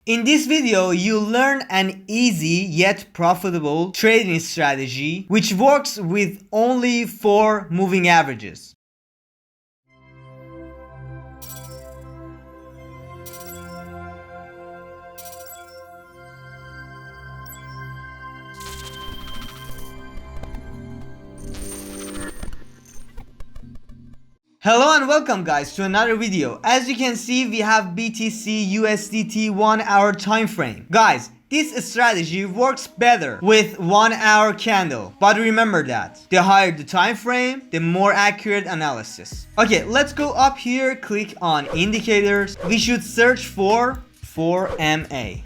In this video, you'll learn an easy yet profitable trading strategy which works with only 4 moving averages. Hello and welcome guys to another video. As you can see, we have BTC USDT 1 hour time frame. Guys, this strategy works better with 1 hour candle, but remember that the higher the time frame, the more accurate analysis. Okay, let's go up here, click on indicators. We should search for 4MA.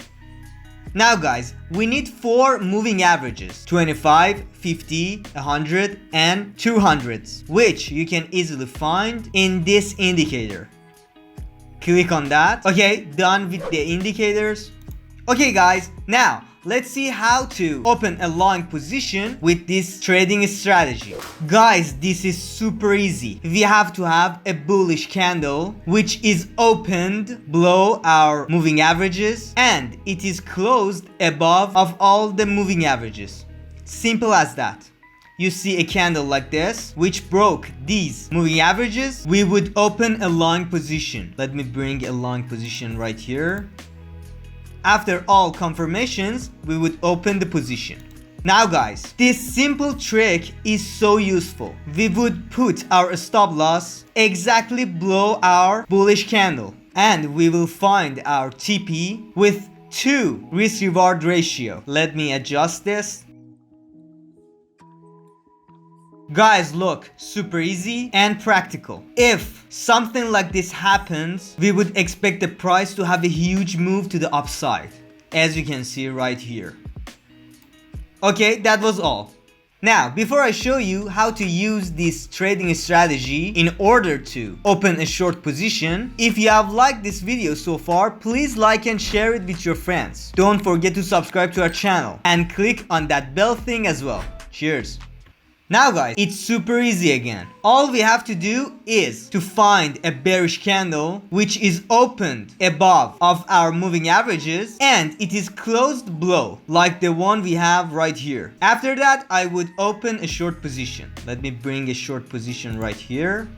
Now guys, we need 4 moving averages: 25, 50, 100 and 200s, which you can easily find in this indicator. Click on that. Okay, done with the indicators. Okay guys, now let's see how to open a long position with this trading strategy. Guys, this is super easy. We have to have a bullish candle which is opened below our moving averages and it is closed above of all the moving averages. Simple as that. You see a candle like this which broke these moving averages, we would open a long position. Let me bring a long position right here. After all confirmations, we would open the position. Now guys, this simple trick is so useful. We would put our stop loss exactly below our bullish candle and we will find our TP with 2 risk reward ratio. Let me adjust this. Guys, look, super easy and practical. If something like this happens, we would expect the price to have a huge move to the upside, as you can see right here. Okay, that was all. Now, before I show you how to use this trading strategy in order to open a short position, if you have liked this video so far, please like and share it with your friends. Don't forget to subscribe to our channel and click on that bell thing as well. Cheers. Now guys, it's super easy again. All we have to do is to find a bearish candle which is opened above of our moving averages and it is closed below, like the one we have right here. After that, I would open a short position. Let me bring a short position right here.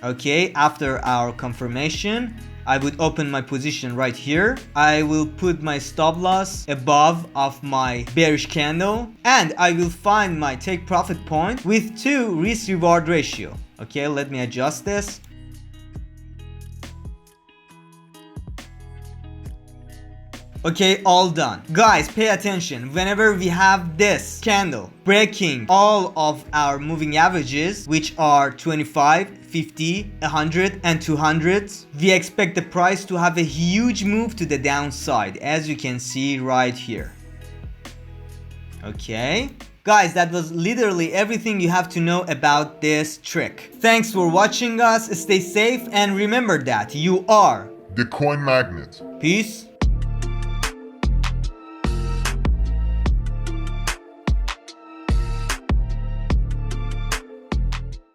Okay, after our confirmation, I would open my position right here. I will put my stop loss above of my bearish candle and I will find my take profit point with 2 risk reward ratio. Okay, let me adjust this. Okay, all done. Guys, pay attention. Whenever we have this candle breaking all of our moving averages, which are 25, 50, 100 and 200s, we expect the price to have a huge move to the downside, as you can see right here. Okay. Guys, that was literally everything you have to know about this trick. Thanks for watching us. Stay safe and remember that you are the coin magnet. Peace.